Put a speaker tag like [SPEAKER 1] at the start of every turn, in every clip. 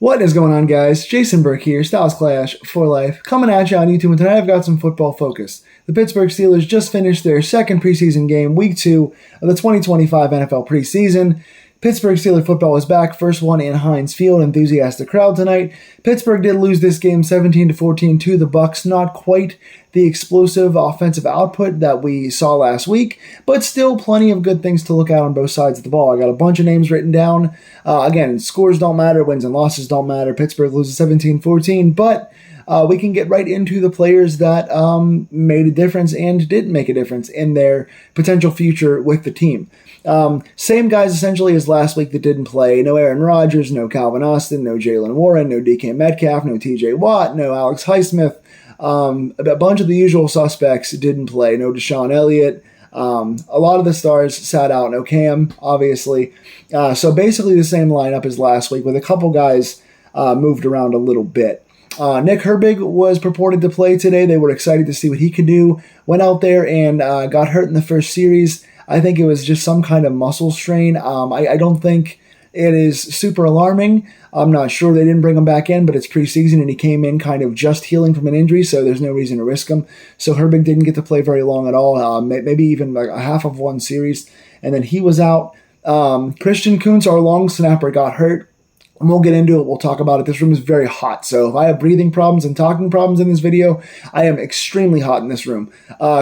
[SPEAKER 1] What is going on, guys? Jason Burke here, Styles Clash for Life, coming at you on YouTube, and tonight I've got some football focus. The Pittsburgh Steelers just finished their second preseason game, week 2 of the 2025 NFL preseason. Pittsburgh Steelers football is back, first one in Heinz Field, enthusiastic crowd tonight. Pittsburgh did lose this game 17-14 to the Bucs, not quite the explosive offensive output that we saw last week, but still plenty of good things to look at on both sides of the ball. I got a bunch of names written down. Again, scores don't matter, wins and losses don't matter. Pittsburgh loses 17-14, but we can get right into the players that made a difference and didn't make a difference in their potential future with the team. Same guys essentially as last week that didn't play. No Aaron Rodgers, no Calvin Austin, no Jalen Warren, no DK Metcalf, no TJ Watt, no Alex Highsmith. A bunch of the usual suspects didn't play. No Deshaun Elliott. A lot of the stars sat out. No Cam, obviously. So basically the same lineup as last week with a couple guys moved around a little bit. Nick Herbig was purported to play today. They were excited to see what he could do. Went out there and got hurt in the first series. I think it was just some kind of muscle strain. I don't think it is super alarming. I'm not sure they didn't bring him back in, but it's preseason and he came in kind of just healing from an injury, so there's no reason to risk him. So Herbig didn't get to play very long at all, maybe even like a half of one series, and then he was out. Christian Kuntz, our long snapper, got hurt. And we'll get into it. We'll talk about it. This room is very hot. So if I have breathing problems and talking problems in this video, I am extremely hot in this room.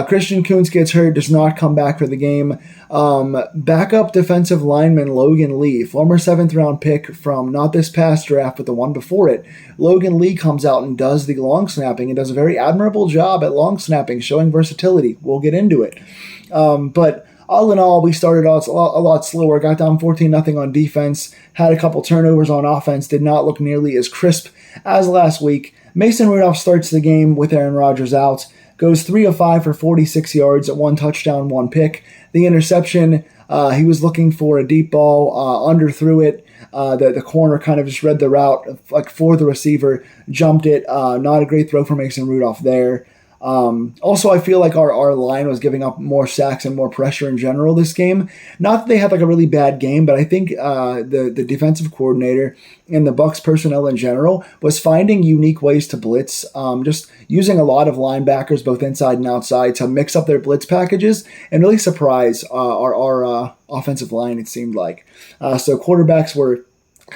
[SPEAKER 1] Christian Kuntz gets hurt, does not come back for the game. Backup defensive lineman Logan Lee, former 7th round pick from not this past draft, but the one before it. Logan Lee comes out and does the long snapping and does a very admirable job at long snapping, showing versatility. We'll get into it. But all in all, we started out a lot slower, got down 14-0 on defense, had a couple turnovers on offense, did not look nearly as crisp as last week. Mason Rudolph starts the game with Aaron Rodgers out, goes 3 of 5 for 46 yards, 1 touchdown, 1 pick. The interception, he was looking for a deep ball, underthrew it. The corner kind of just read the route like for the receiver, jumped it. Not a great throw for Mason Rudolph there. Also, I feel like our line was giving up more sacks and more pressure in general this game. Not that they had like a really bad game, but I think the defensive coordinator and the Bucs personnel in general was finding unique ways to blitz, just using a lot of linebackers both inside and outside to mix up their blitz packages and really surprise our offensive line, it seemed like. So quarterbacks were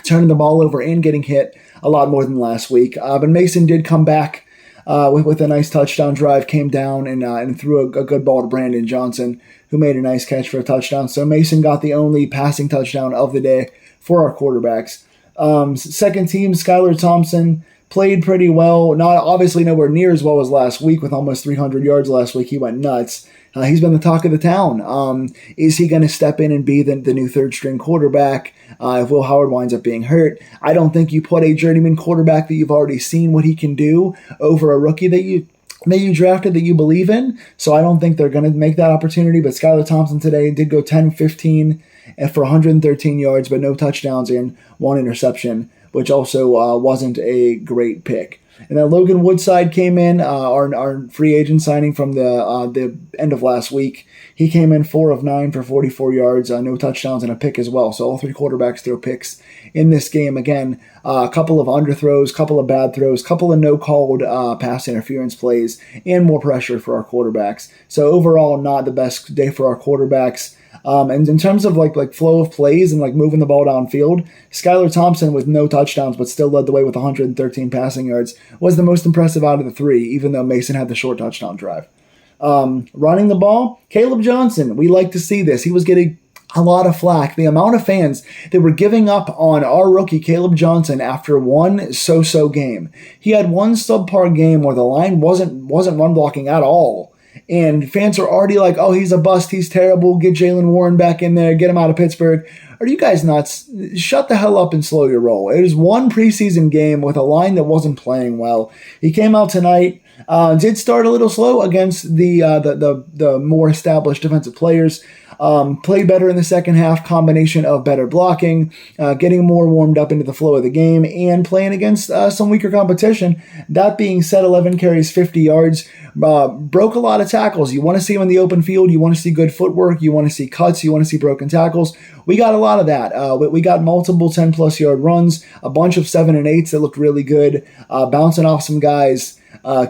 [SPEAKER 1] turning the ball over and getting hit a lot more than last week. But Mason did come back with a nice touchdown drive, came down and threw a good ball to Brandon Johnson, who made a nice catch for a touchdown. So Mason got the only passing touchdown of the day for our quarterbacks. Second team, Skylar Thompson, played pretty well. Not obviously nowhere near as well as last week with almost 300 yards last week. He went nuts. He's been the talk of the town. Is he going to step in and be the new third-string quarterback if Will Howard winds up being hurt? I don't think you put a journeyman quarterback that you've already seen what he can do over a rookie that you drafted that you believe in. So I don't think they're going to make that opportunity. But Skylar Thompson today did go 10-15 for 113 yards, but no touchdowns and 1 interception, which also wasn't a great pick. And then Logan Woodside came in, our free agent signing from the end of last week. He came in 4 of 9 for 44 yards, no touchdowns and a pick as well. So all 3 quarterbacks throw picks in this game. Again, a couple of underthrows, couple of bad throws, couple of no-called pass interference plays, and more pressure for our quarterbacks. So overall, not the best day for our quarterbacks. And in terms of like flow of plays and like moving the ball downfield, Skylar Thompson with no touchdowns but still led the way with 113 passing yards was the most impressive out of the 3, even though Mason had the short touchdown drive. Running the ball, Caleb Johnson, we like to see this. He was getting a lot of flack. The amount of fans that were giving up on our rookie Caleb Johnson after one so-so game. He had one subpar game where the line wasn't run blocking at all. And fans are already like, oh, he's a bust, he's terrible, get Jalen Warren back in there, get him out of Pittsburgh. Are you guys nuts? Shut the hell up and slow your roll. It was one preseason game with a line that wasn't playing well. He came out tonight, did start a little slow against the more established defensive players. Played better in the second half, combination of better blocking, getting more warmed up into the flow of the game, and playing against some weaker competition. That being said, 11 carries, 50 yards, broke a lot of tackles. You want to see him in the open field. You want to see good footwork. You want to see cuts. You want to see broken tackles. We got a lot of that. We got multiple 10-plus yard runs, a bunch of 7 and 8s that looked really good, bouncing off some guys,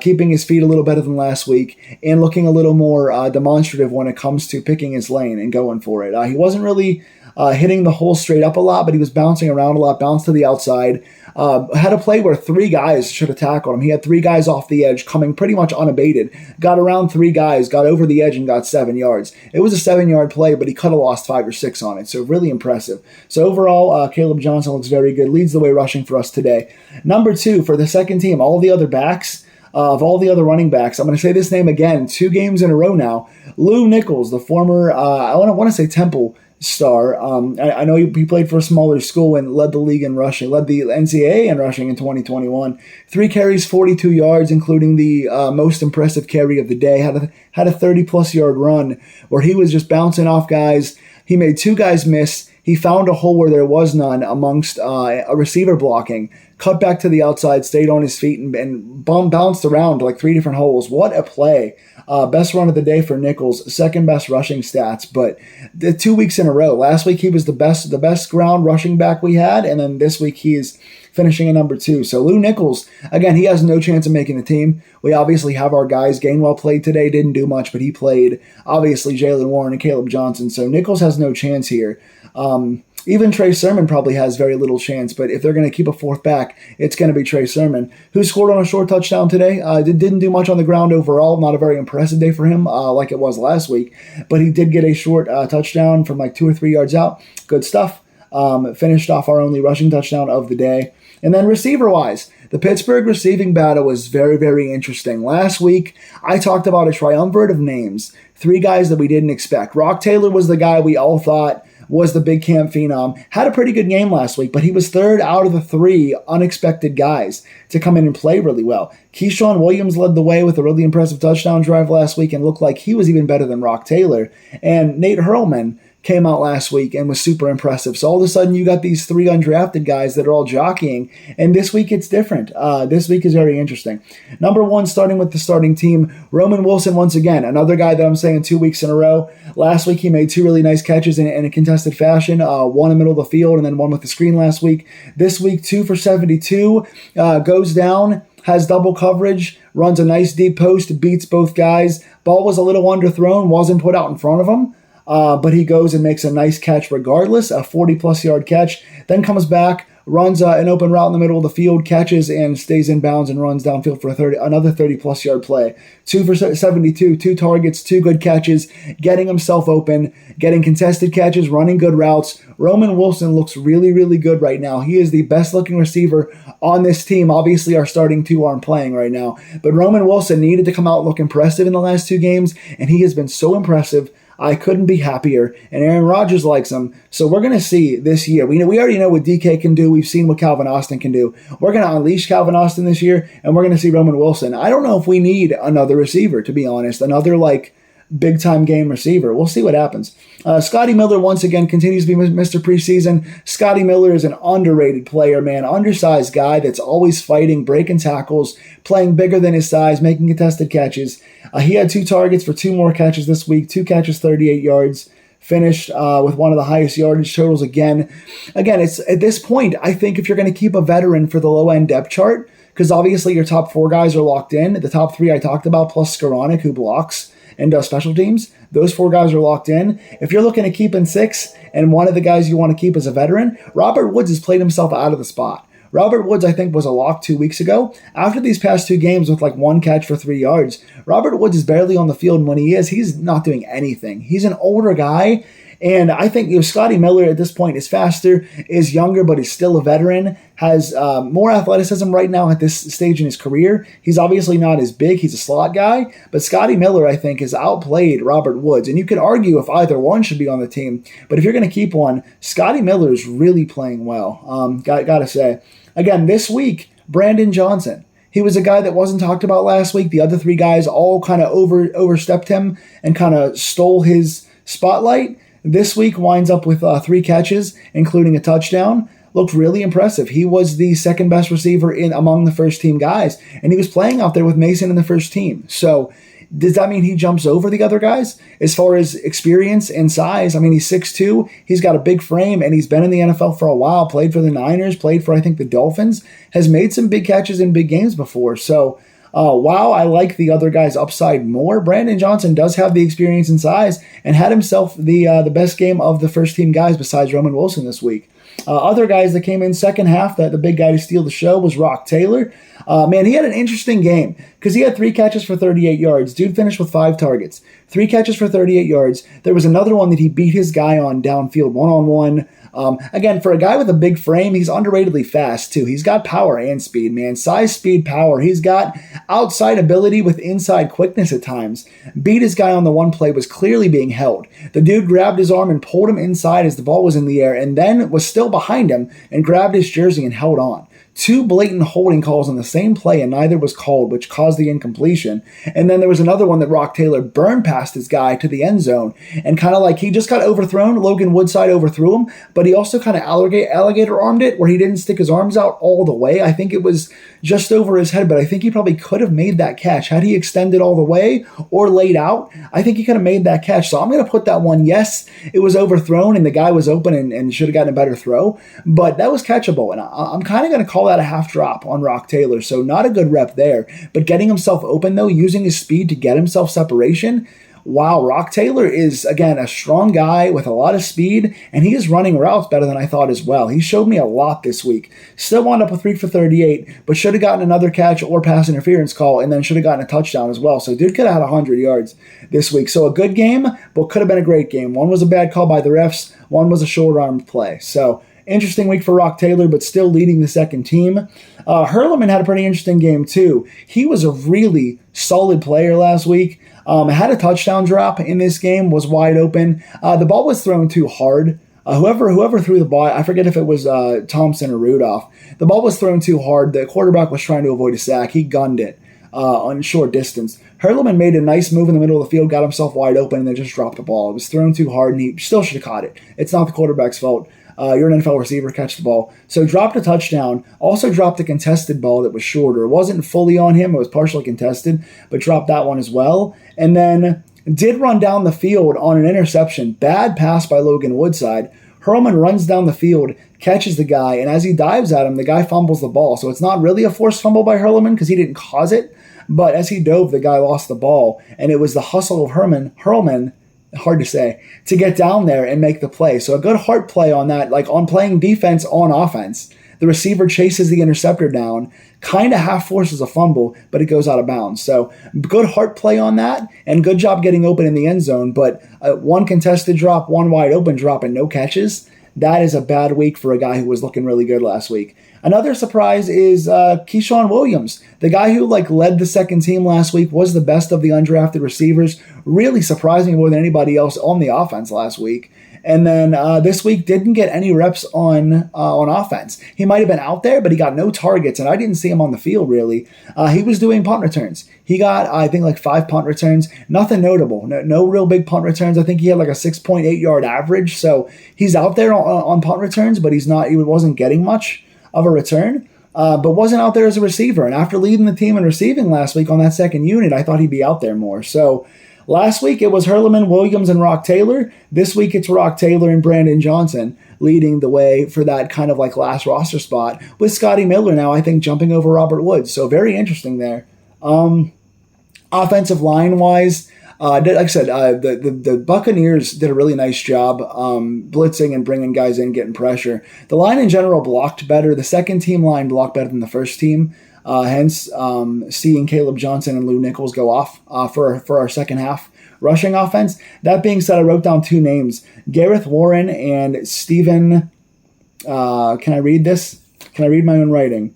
[SPEAKER 1] keeping his feet a little better than last week, and looking a little more demonstrative when it comes to picking his lane and going for it. He wasn't really hitting the hole straight up a lot, but he was bouncing around a lot, bounced to the outside. Had a play where 3 guys should have tackled him. He had 3 guys off the edge coming pretty much unabated. Got around 3 guys, got over the edge, and got 7 yards. It was a 7-yard play, but he could have lost 5 or 6 on it, so really impressive. So overall, Caleb Johnson looks very good, leads the way rushing for us today. Number 2, for the second team, all the other backs, of all the other running backs, I'm going to say this name again, 2 games in a row now. Lew Nichols, the former, I want to say Temple star. I know he played for a smaller school and led the league in rushing, led the NCAA in rushing in 2021. 3 carries, 42 yards, including the most impressive carry of the day. Had a 30-plus yard run where he was just bouncing off guys. He made 2 guys miss. He found a hole where there was none amongst a receiver blocking, cut back to the outside, stayed on his feet, and bounced around to like 3 different holes. What a play. Best run of the day for Nichols, second best rushing stats, but the 2 weeks in a row. Last week he was the best ground rushing back we had, and then this week he is finishing at number 2. So Lew Nichols, again, he has no chance of making the team. We obviously have our guys. Gainwell played today, didn't do much, but he played. Obviously Jaylen Warren and Caleb Johnson, so Nichols has no chance here. Even Trey Sermon probably has very little chance, but if they're going to keep a 4th back, it's going to be Trey Sermon, who scored on a short touchdown today. Didn't do much on the ground overall. Not a very impressive day for him like it was last week, but he did get a short touchdown from like 2 or 3 yards out. Good stuff. Finished off our only rushing touchdown of the day. And then receiver-wise, the Pittsburgh receiving battle was very, very interesting. Last week, I talked about a triumvirate of names, 3 guys that we didn't expect. Rock Taylor was the guy we all thought was the big camp phenom. Had a pretty good game last week, but he was 3rd out of the 3 unexpected guys to come in and play really well. Keyshawn Williams led the way with a really impressive touchdown drive last week and looked like he was even better than Rock Taylor. And Nate Hurlman came out last week and was super impressive. So all of a sudden you got these 3 undrafted guys that are all jockeying, and this week it's different. This week is very interesting. Number 1, starting with the starting team, Roman Wilson once again, another guy that I'm saying 2 weeks in a row. Last week he made 2 really nice catches in a contested fashion, one in the middle of the field and then one with the screen last week. This week 2 for 72, goes down, has double coverage, runs a nice deep post, beats both guys. Ball was a little underthrown, wasn't put out in front of him. But he goes and makes a nice catch regardless, a 40-plus yard catch, then comes back, runs an open route in the middle of the field, catches and stays in bounds and runs downfield for another 30-plus yard play. 2 for 72, 2 targets, 2 good catches, getting himself open, getting contested catches, running good routes. Roman Wilson looks really, really good right now. He is the best-looking receiver on this team. Obviously, our starting 2 aren't playing right now, but Roman Wilson needed to come out and look impressive in the last 2 games, and he has been so impressive. I couldn't be happier, and Aaron Rodgers likes him. So we're going to see this year. We already know what DK can do. We've seen what Calvin Austin can do. We're going to unleash Calvin Austin this year, and we're going to see Roman Wilson. I don't know if we need another receiver, to be honest, another big-time game receiver. We'll see what happens. Scotty Miller, once again, continues to be Mr. Preseason. Scotty Miller is an underrated player, man. Undersized guy that's always fighting, breaking tackles, playing bigger than his size, making contested catches. He had 2 targets for 2 more catches this week, 2 catches, 38 yards. Finished with one of the highest yardage totals again. Again, it's at this point, I think if you're going to keep a veteran for the low-end depth chart, because obviously your top 4 guys are locked in. The top 3 I talked about, plus Skoranek, who blocks and does special teams. Those 4 guys are locked in. If you're looking to keep in 6, and one of the guys you want to keep is a veteran, Robert Woods has played himself out of the spot. Robert Woods, I think, was a lock 2 weeks ago. After these past 2 games with 1 catch for 3 yards, Robert Woods is barely on the field, and when he is, he's not doing anything. He's an older guy, and I think Scotty Miller at this point is faster, is younger, but is still a veteran, has more athleticism right now at this stage in his career. He's obviously not as big. He's a slot guy, but Scotty Miller, I think, has outplayed Robert Woods, and you could argue if either one should be on the team, but if you're going to keep one, Scotty Miller is really playing well, gotta say. Again, this week, Brandon Johnson. He was a guy that wasn't talked about last week. The other 3 guys all kind of overstepped him and kind of stole his spotlight. This week winds up with 3 catches, including a touchdown. Looked really impressive. He was the second best receiver in among the first team guys, and he was playing out there with Mason in the first team. So does that mean he jumps over the other guys as far as experience and size? I mean, he's 6'2", he's got a big frame, and he's been in the NFL for a while, played for the Niners, played for, I think, the Dolphins, has made some big catches in big games before. So, wow, I like the other guy's upside more. Brandon Johnson does have the experience and size and had himself the best game of the first-team guys besides Roman Wilson this week. Other guys that came in second half, that the big guy to steal the show was Rock Taylor. Man, he had an interesting game because he had 3 catches for 38 yards. Dude finished with 5 targets. 3 catches for 38 yards. There was another one that he beat his guy on downfield, one-on-one. Again, for a guy with a big frame, he's underratedly fast, too. He's got power and speed, man. Size, speed, power. He's got outside ability with inside quickness at times. Beat his guy on the one play, was clearly being held. The dude grabbed his arm and pulled him inside as the ball was in the air, and then was still behind him and grabbed his jersey and held on. 2 blatant holding calls on the same play, and neither was called, which caused the incompletion. And then there was another one that Rock Taylor burned past his guy to the end zone, and kind of like he just got overthrown. Logan Woodside overthrew him, but he also kind of alligator armed it, where he didn't stick his arms out all the way. I think it was just over his head, but I think he probably could have made that catch had he extended all the way or laid out. I think he could have made that catch. So I'm going to put that one. Yes, it was overthrown, and the guy was open and should have gotten a better throw, but that was catchable, and I'm kind of going to call that a half drop on Rock Taylor, so not a good rep there, but getting himself open though, using his speed to get himself separation. Wow, Rock Taylor is, again, a strong guy with a lot of speed, and he is running routes better than I thought as well. He showed me a lot this week. Still wound up with 3 for 38, but should have gotten another catch or pass interference call, and then should have gotten a touchdown as well. So dude could have had 100 yards this week. So a good game, but could have been a great game. One was a bad call by the refs, one was a short-armed play. So interesting week for Rock Taylor, but still leading the second team. Hurleman had a pretty interesting game too. He was a really solid player last week. Had a touchdown drop in this game, was wide open. The ball was thrown too hard. Whoever threw the ball, I forget if it was Thompson or Rudolph. The ball was thrown too hard. The quarterback was trying to avoid a sack. He gunned it on short distance. Hurleman made a nice move in the middle of the field, got himself wide open, and then just dropped the ball. It was thrown too hard, and he still should have caught it. It's not the quarterback's fault. You're an NFL receiver, catch the ball. So dropped a touchdown, also dropped a contested ball that was shorter. It wasn't fully on him, it was partially contested, but dropped that one as well. And then did run down the field on an interception. Bad pass by Logan Woodside. Hurleman runs down the field, catches the guy, and as he dives at him, the guy fumbles the ball. So it's not really a forced fumble by Hurleman because he didn't cause it, but as he dove, the guy lost the ball, and it was the hustle of Hurleman, hard to say, to get down there and make the play. So a good heart play on that, like on playing defense on offense. The receiver chases the interceptor down, kind of half forces a fumble, but it goes out of bounds. So good heart play on that, and good job getting open in the end zone. But one contested drop, one wide open drop, and no catches. That is a bad week for a guy who was looking really good last week. Another surprise is Keyshawn Williams, the guy who led the second team last week, was the best of the undrafted receivers. Really surprised me more than anybody else on the offense last week. And then this week didn't get any reps on offense. He might have been out there, but he got no targets, and I didn't see him on the field really. He was doing punt returns. He got, I think, 5 punt returns. Nothing notable. No real big punt returns. I think he had a 6.8 yard average. So he's out there on punt returns, but he wasn't getting much of a return. But wasn't out there as a receiver. And after leading the team in receiving last week on that second unit, I thought he'd be out there more. So last week it was Hurleman, Williams, and Rock Taylor. This week it's Rock Taylor and Brandon Johnson leading the way for that kind of last roster spot, with Scotty Miller now, I think, jumping over Robert Woods. So very interesting there. Offensive line-wise, like I said, the Buccaneers did a really nice job blitzing and bringing guys in, getting pressure. The line in general blocked better. The second team line blocked better than the first team. Hence, seeing Caleb Johnson and Lou Nichols go off for our second half rushing offense. That being said, I wrote down 2 names: Gareth Warren and Stephen. Can I read this? Can I read my own writing?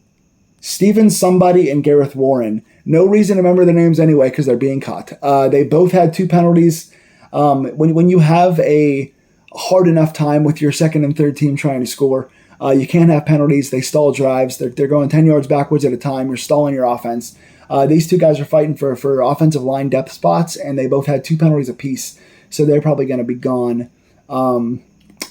[SPEAKER 1] Stephen somebody and Gareth Warren. No reason to remember their names anyway because they're being caught. They both had 2 penalties. When you have a hard enough time with your second and third team trying to score, you can't have penalties. They stall drives. They're going 10 yards backwards at a time. You're stalling your offense. These 2 guys are fighting for offensive line depth spots, and they both had 2 penalties apiece, so they're probably going to be gone.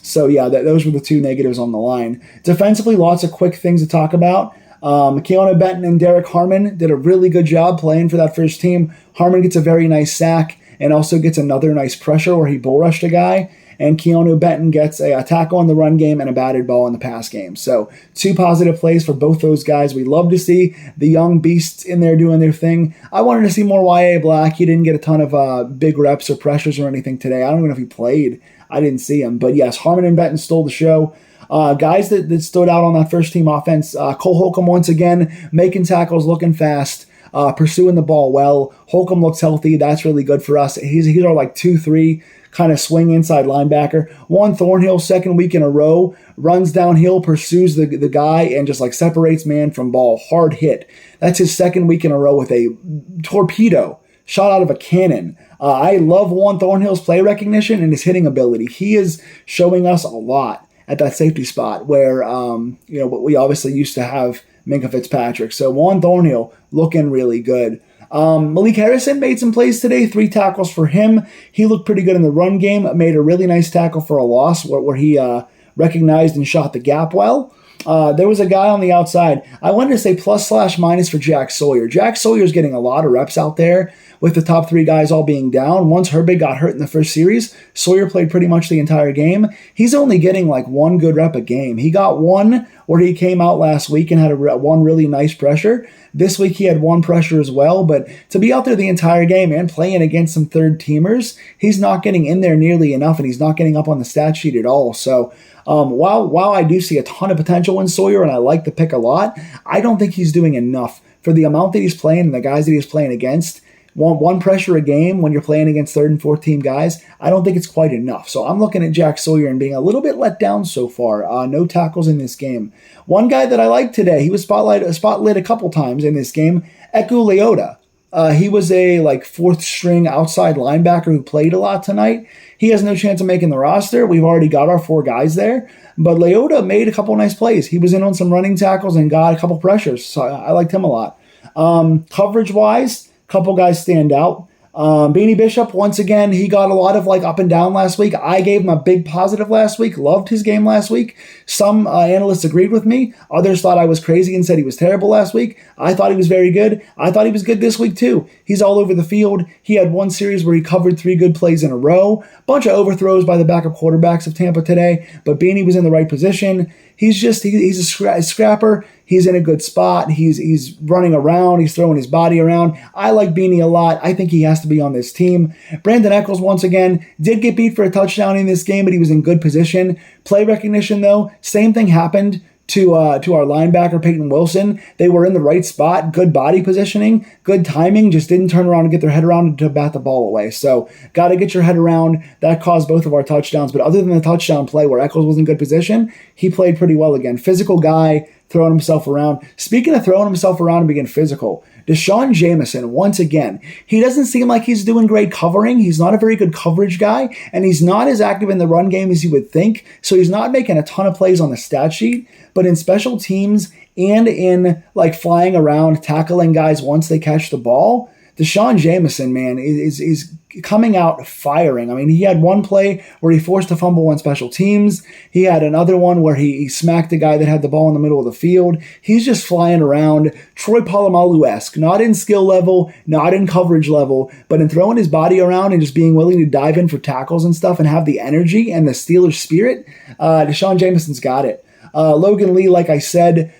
[SPEAKER 1] So yeah, those were the two negatives on the line. Defensively, lots of quick things to talk about. Keanu Benton and Derek Harmon did a really good job playing for that first team. Harmon gets a very nice sack and also gets another nice pressure where he bull rushed a guy. And Keanu Benton gets a tackle in the run game and a batted ball in the pass game. So 2 positive plays for both those guys. We love to see the young beasts in there doing their thing. I wanted to see more Y.A. Black. He didn't get a ton of big reps or pressures or anything today. I don't even know if he played. I didn't see him. But yes, Harmon and Benton stole the show. Guys that stood out on that first team offense, Cole Holcomb once again, making tackles, looking fast, pursuing the ball well. Holcomb looks healthy. That's really good for us. He's our 2-3 kind of swing inside linebacker. Juan Thornhill, second week in a row, runs downhill, pursues the guy, and just separates man from ball. Hard hit. That's his second week in a row with a torpedo shot out of a cannon. I love Juan Thornhill's play recognition and his hitting ability. He is showing us a lot at that safety spot where, we obviously used to have Minkah Fitzpatrick. So Juan Thornhill looking really good. Malik Harrison made some plays today, 3 tackles for him. He looked pretty good in the run game, made a really nice tackle for a loss where he recognized and shot the gap well. There was a guy on the outside. I wanted to say plus/minus for Jack Sawyer. Jack Sawyer's getting a lot of reps out there with the top 3 guys all being down. Once Herbig got hurt in the first series, Sawyer played pretty much the entire game. He's only getting 1 good rep a game. He got 1 where he came out last week and had 1 really nice pressure. This week he had 1 pressure as well, but to be out there the entire game and playing against some third-teamers, he's not getting in there nearly enough, and he's not getting up on the stat sheet at all. So while I do see a ton of potential in Sawyer and I like the pick a lot, I don't think he's doing enough for the amount that he's playing and the guys that he's playing against. One pressure a game when you're playing against third and fourth team guys, I don't think it's quite enough. So I'm looking at Jack Sawyer and being a little bit let down so far. No tackles in this game. One guy that I liked today, he was spotlit a couple times in this game, Eku Leota. He was a fourth string outside linebacker who played a lot tonight. He has no chance of making the roster. We've already got our 4 guys there. But Leota made a couple nice plays. He was in on some running tackles and got a couple pressures. So I liked him a lot. Coverage-wise, couple guys stand out. Beanie Bishop, once again, he got a lot of up and down last week. I gave him a big positive last week, loved his game last week. Some analysts agreed with me. Others thought I was crazy and said he was terrible last week. I thought he was very good. I thought he was good this week too. He's all over the field. He had 1 series where he covered 3 good plays in a row. Bunch of overthrows by the backup quarterbacks of Tampa today, but Beanie was in the right position. He's a scrapper. He's in a good spot. He's running around. He's throwing his body around. I like Beanie a lot. I think he has to be on this team. Brandon Echols, once again, did get beat for a touchdown in this game, but he was in good position. Play recognition, though, same thing happened to our linebacker, Peyton Wilson. They were in the right spot, good body positioning, good timing, just didn't turn around and get their head around to bat the ball away. So got to get your head around. That caused both of our touchdowns. But other than the touchdown play where Echols was in good position, he played pretty well again. Physical guy, throwing himself around. Speaking of throwing himself around and being physical, Deshaun Jameson, once again, he doesn't seem like he's doing great covering. He's not a very good coverage guy, and he's not as active in the run game as you would think, so he's not making a ton of plays on the stat sheet, but in special teams and in flying around, tackling guys once they catch the ball, Deshaun Jameson, man, is coming out firing. I mean, he had 1 play where he forced a fumble on special teams. He had another one where he smacked the guy that had the ball in the middle of the field. He's just flying around, Troy Polamalu-esque, not in skill level, not in coverage level, but in throwing his body around and just being willing to dive in for tackles and stuff and have the energy and the Steelers spirit. Deshaun Jameson's got it. Logan Lee, like I said,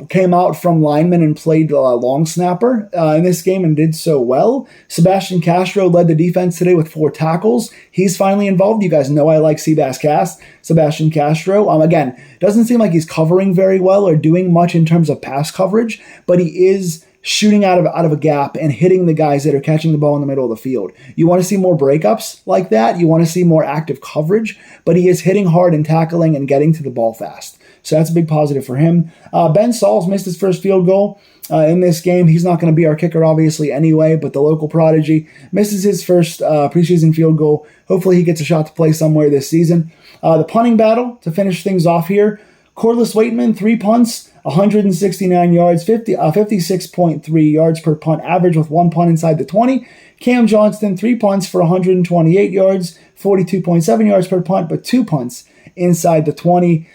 [SPEAKER 1] came out from lineman and played long snapper in this game and did so well. Sebastian Castro led the defense today with 4 tackles. He's finally involved. You guys know I like Sebastian Castro. Again, doesn't seem like he's covering very well or doing much in terms of pass coverage, but he is shooting out of a gap and hitting the guys that are catching the ball in the middle of the field. You want to see more breakups like that. You want to see more active coverage, but he is hitting hard and tackling and getting to the ball fast. So that's a big positive for him. Ben Sauls missed his first field goal in this game. He's not going to be our kicker, obviously, anyway, but the local prodigy misses his first preseason field goal. Hopefully he gets a shot to play somewhere this season. The punting battle to finish things off here. Corliss Waitman, 3 punts, 169 yards, 56.3 yards per punt average with 1 punt inside the 20. Cam Johnston, 3 punts for 128 yards, 42.7 yards per punt, but 2 punts inside the 20.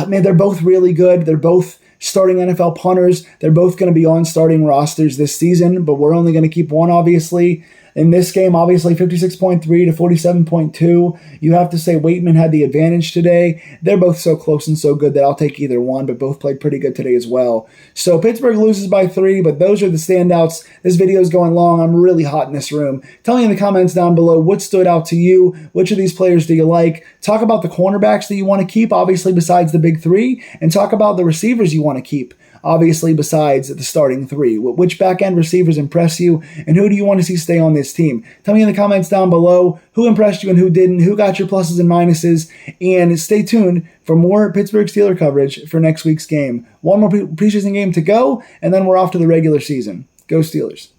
[SPEAKER 1] Man, they're both really good. They're both starting NFL punters. They're both going to be on starting rosters this season, but we're only going to keep one, obviously. In this game, obviously 56.3 to 47.2. You have to say Waitman had the advantage today. They're both so close and so good that I'll take either one, but both played pretty good today as well. So Pittsburgh loses by 3, but those are the standouts. This video is going long. I'm really hot in this room. Tell me in the comments down below what stood out to you. Which of these players do you like? Talk about the cornerbacks that you want to keep, obviously besides the big 3, and talk about the receivers you want to keep, obviously besides the starting 3. Which back-end receivers impress you, and who do you want to see stay on this team? Tell me in the comments down below who impressed you and who didn't, who got your pluses and minuses, and stay tuned for more Pittsburgh Steelers coverage for next week's game. One more preseason game to go, and then we're off to the regular season. Go Steelers.